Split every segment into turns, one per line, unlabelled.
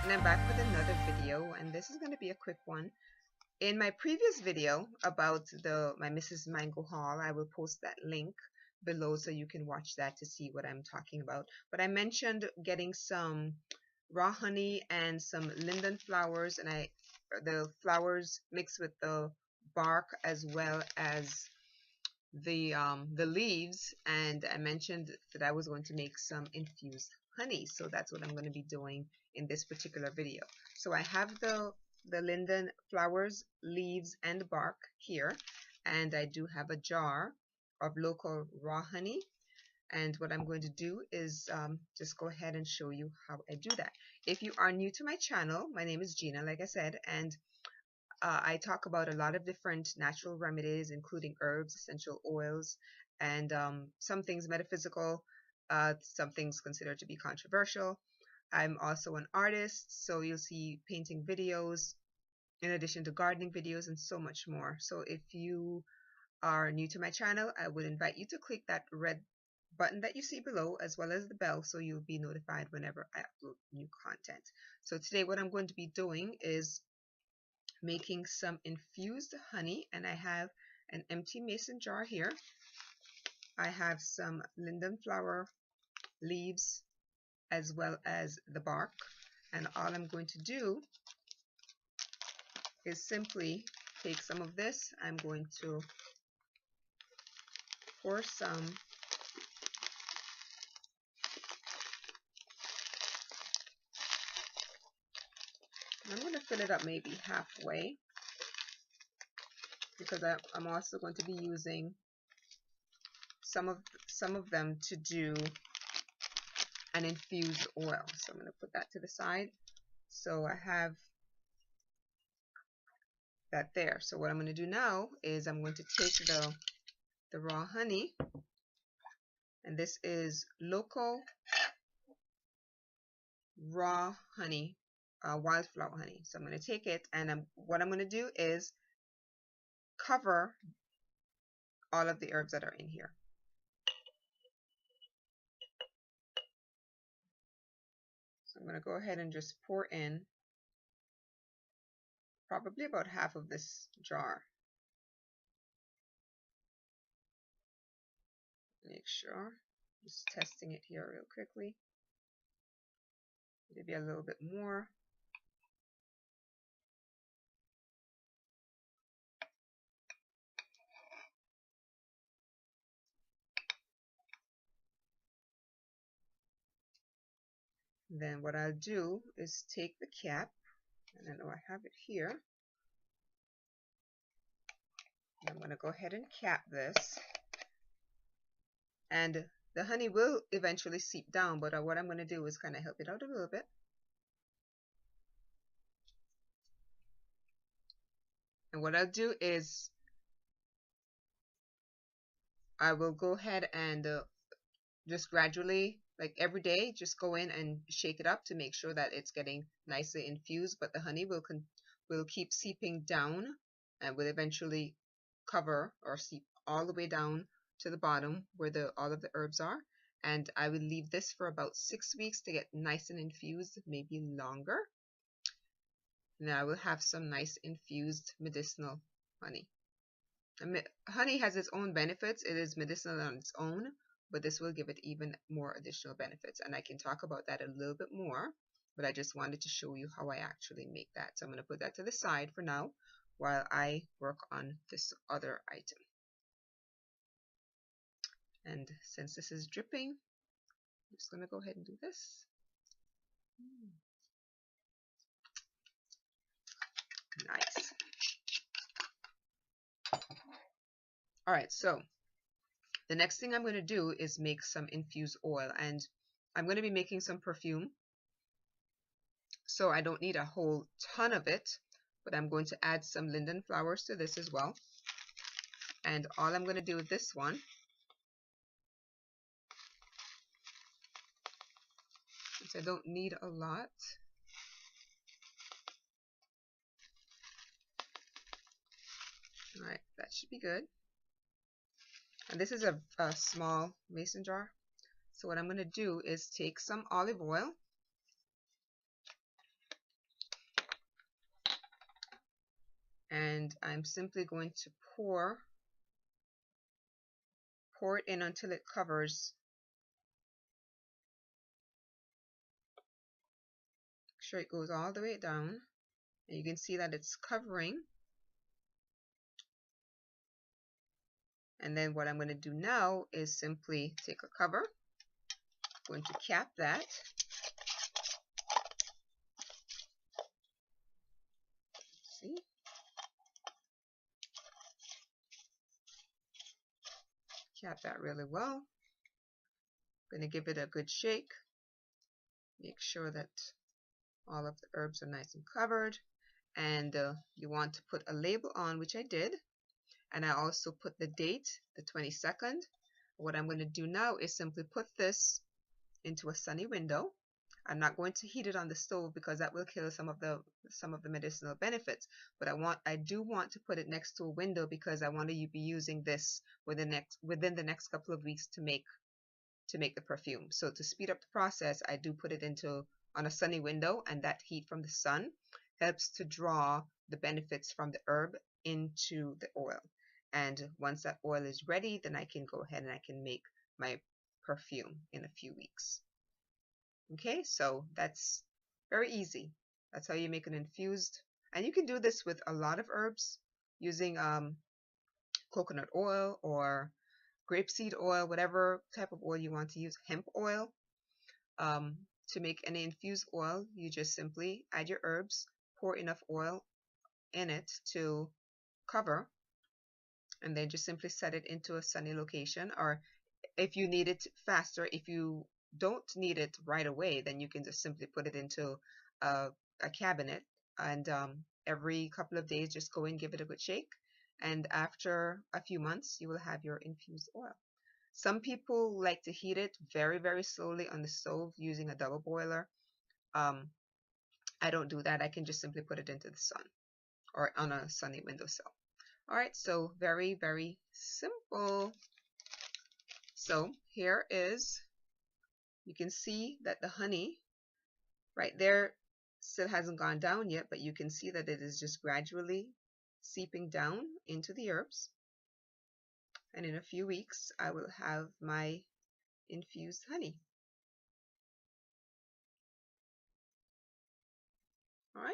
And I'm back with another video, and this is going to be a quick one. In my previous video about my Mrs. Mango haul, I will post that link below so you can watch that to see what I'm talking about. But I mentioned getting some raw honey and some linden flowers, and the flowers mixed with the bark as well as the leaves, and I mentioned that I was going to make some infused honey, so that's what I'm going to be doing in this particular video. So I have the linden flowers, leaves, and bark here, and I do have a jar of local raw honey, and what I'm going to do is just go ahead and show you how I do that. If you are new to my channel, my name is Gina, like I said, and I talk about a lot of different natural remedies, including herbs, essential oils, and some things metaphysical, some things considered to be controversial. I'm also an artist, so you'll see painting videos in addition to gardening videos and so much more. So if you are new to my channel, I would invite you to click that red button that you see below, as well as the bell, so you'll be notified whenever I upload new content. So today what I'm going to be doing is making some infused honey, and I have an empty mason jar here. I have some linden flower leaves as well as the bark, and all I'm going to do is simply take some of this. I'm going to pour some I'm going to fill it up maybe halfway, because I'm also going to be using some of them to do an infused oil. So I'm going to put that to the side. So I have that there. So what I'm going to do now is I'm going to take the raw honey, and this is local raw honey, wildflower honey. So I'm going to take it, and what I'm going to do is cover all of the herbs that are in here. So I'm going to go ahead and just pour in probably about half of this jar. Make sure, just testing it here real quickly. Maybe a little bit more. Then what I'll do is take the cap, and I know I have it here. I'm going to go ahead and cap this, and the honey will eventually seep down, but what I'm going to do is kind of help it out a little bit. And what I'll do is I will go ahead and just gradually, like every day, just go in and shake it up to make sure that it's getting nicely infused, but the honey will keep seeping down and will eventually cover or seep all the way down to the bottom where all of the herbs are. And I will leave this for about 6 weeks to get nice and infused, maybe longer. Now I will have some nice infused medicinal honey. Honey has its own benefits. It is medicinal on its own, but this will give it even more additional benefits, and I can talk about that a little bit more, but I just wanted to show you how I actually make that. So I'm going to put that to the side for now while I work on this other item. And since this is dripping, I'm just going to go ahead and do this. Nice. Alright, so the next thing I'm going to do is make some infused oil, and I'm going to be making some perfume. So I don't need a whole ton of it, but I'm going to add some linden flowers to this as well. And all I'm going to do with this one since I don't need a lot, alright, that should be good. And this is a small mason jar. So what I'm going to do is take some olive oil, and I'm simply going to pour it in until it covers. Make sure it goes all the way down, and you can see that it's covering. And then what I'm going to do now is simply take a cover, going to cap that, see, cap that really well. Going to give it a good shake, make sure that all of the herbs are nice and covered, and you want to put a label on, which I did, and I also put the date, the 22nd. What I'm going to do now is simply put this into a sunny window. I'm not going to heat it on the stove because that will kill some of the medicinal benefits, but I do want to put it next to a window because I want to be using this within the next couple of weeks to make the perfume. So to speed up the process, I do put it on a sunny window, and that heat from the sun helps to draw the benefits from the herb into the oil. And once that oil is ready, then I can go ahead and I can make my perfume in a few weeks. Okay, so that's very easy. That's how you make an infused. And you can do this with a lot of herbs using coconut oil or grapeseed oil, whatever type of oil you want to use, hemp oil. To make any infused oil, you just simply add your herbs, pour enough oil in it to cover, and then just simply set it into a sunny location. Or if you need it faster, if you don't need it right away, then you can just simply put it into a cabinet, and every couple of days just go and give it a good shake, and after a few months you will have your infused oil. Some people like to heat it very, very slowly on the stove using a double boiler. I don't do that. I can just simply put it into the sun or on a sunny windowsill. All right, so very, very simple. So here is, you can see that the honey right there still hasn't gone down yet, but you can see that it is just gradually seeping down into the herbs. And in a few weeks, I will have my infused honey. All right.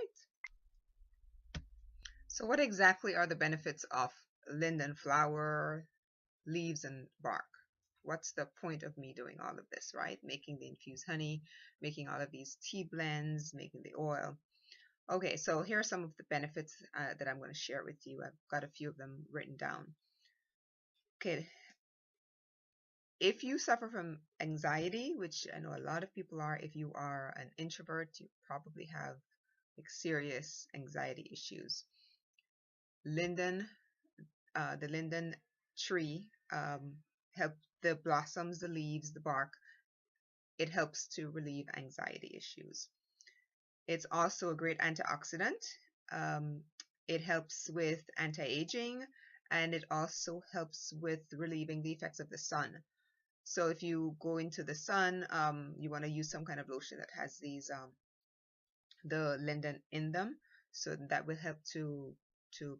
So what exactly are the benefits of linden flower, leaves, and bark? What's the point of me doing all of this, right? Making the infused honey, making all of these tea blends, making the oil. Okay, so here are some of the benefits that I'm going to share with you. I've got a few of them written down. Okay, if you suffer from anxiety, which I know a lot of people are, if you are an introvert, you probably have like serious anxiety issues. Linden, the linden tree, help the blossoms, the leaves, the bark. It helps to relieve anxiety issues. It's also a great antioxidant. It helps with anti-aging, and it also helps with relieving the effects of the sun. So if you go into the sun, you want to use some kind of lotion that has these the linden in them, so that will help to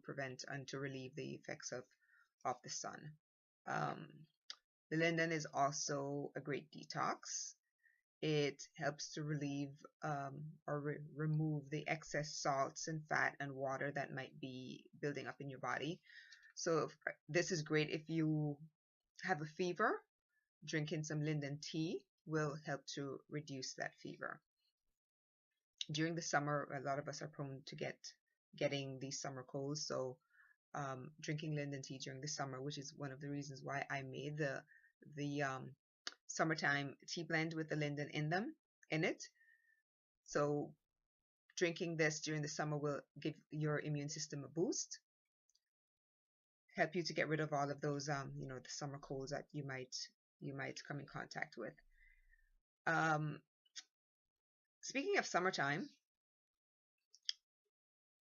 prevent and to relieve the effects of the sun. The linden is also a great detox. It helps to relieve or remove the excess salts and fat and water that might be building up in your body. So this is great if you have a fever. Drinking some linden tea will help to reduce that fever. During the summer, a lot of us are prone to getting these summer colds, so drinking linden tea during the summer, which is one of the reasons why I made the summertime tea blend with the linden in it. So drinking this during the summer will give your immune system a boost, help you to get rid of all of those the summer colds that you might come in contact with. Speaking of summertime,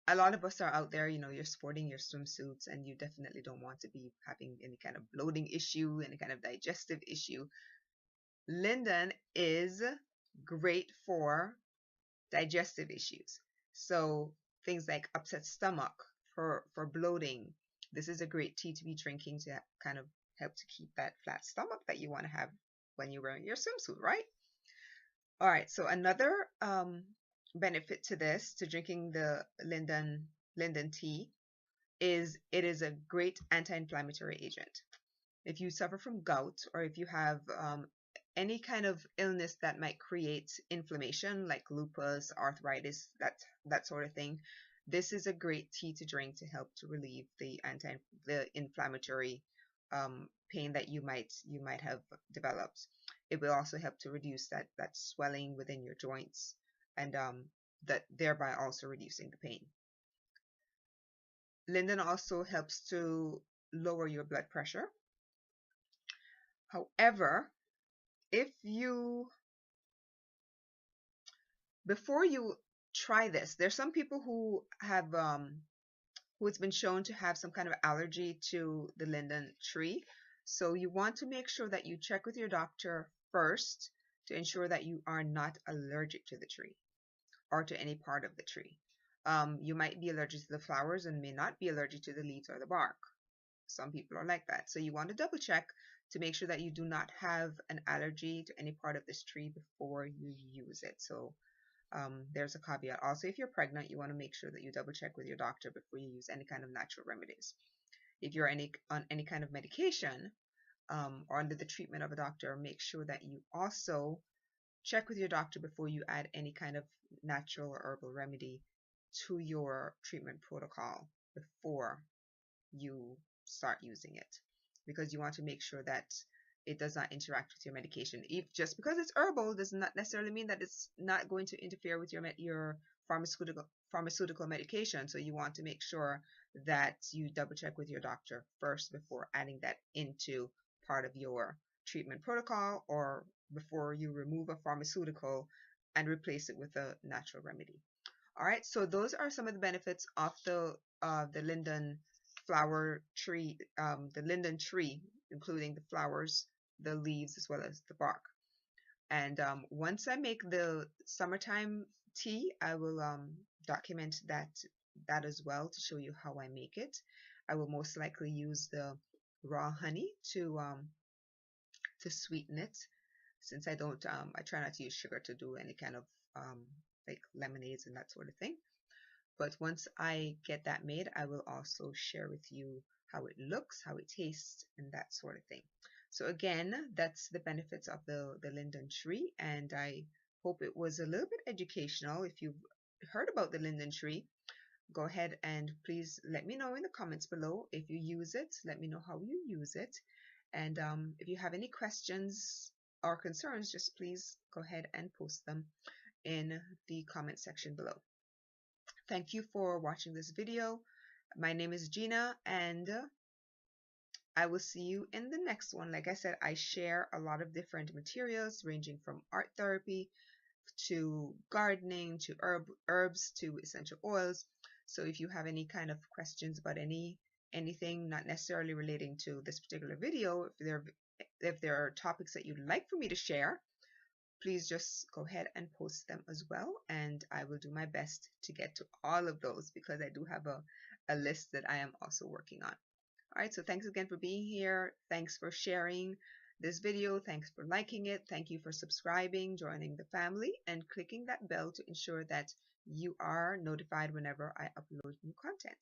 a lot of us are out there, you're sporting your swimsuits, and you definitely don't want to be having any kind of bloating issue, any kind of digestive issue. Linden is great for digestive issues. So things like upset stomach, for bloating, this is a great tea to be drinking to kind of help to keep that flat stomach that you want to have when you're wearing your swimsuit, right? All right, so another benefit to this, to drinking the Linden tea, is it is a great anti-inflammatory agent. If you suffer from gout, or if you have any kind of illness that might create inflammation, like lupus, arthritis, that sort of thing, this is a great tea to drink to help to relieve the inflammatory pain that you might have developed. It will also help to reduce that swelling within your joints, and that thereby also reducing the pain. Linden also helps to lower your blood pressure. However, if you before you try this, there's some people who have who it's been shown to have some kind of allergy to the linden tree. So you want to make sure that you check with your doctor first to ensure that you are not allergic to the tree or to any part of the tree. You might be allergic to the flowers and may not be allergic to the leaves or the bark. Some people are like that. So you want to double check to make sure that you do not have an allergy to any part of this tree before you use it. So there's a caveat. Also, if you're pregnant, you want to make sure that you double check with your doctor before you use any kind of natural remedies. If you're on any kind of medication or under the treatment of a doctor, make sure that you also check with your doctor before you add any kind of natural or herbal remedy to your treatment protocol before you start using it, because you want to make sure that it does not interact with your medication. If just because it's herbal does not necessarily mean that it's not going to interfere with your pharmaceutical medication. So you want to make sure that you double check with your doctor first before adding that into part of your treatment protocol, or before you remove a pharmaceutical and replace it with a natural remedy. All right, so those are some of the benefits of the linden flower tree, the linden tree, including the flowers, the leaves, as well as the bark. And once I make the summertime tea, I will document that as well to show you how I make it. I will most likely use the raw honey to sweeten it, since I don't I try not to use sugar to do any kind of like lemonades and that sort of thing. But once I get that made, I will also share with you how it looks, how it tastes, and that sort of thing. So again, that's the benefits of the linden tree, and I hope it was a little bit educational. If you've heard about the linden tree, go ahead and please let me know in the comments below if you use it. Let me know how you use it. And if you have any questions or concerns, just please go ahead and post them in the comment section below. Thank you for watching this video. My name is Gina, and I will see you in the next one. Like I said, I share a lot of different materials ranging from art therapy to gardening to herbs to essential oils. So if you have any kind of questions about anything not necessarily relating to this particular video, if there are topics that you'd like for me to share, please just go ahead and post them as well, and I will do my best to get to all of those, because I do have a list that I am also working on. Alright, so thanks again for being here. Thanks for sharing this video. Thanks for liking it. Thank you for subscribing, joining the family, and clicking that bell to ensure that you are notified whenever I upload new content.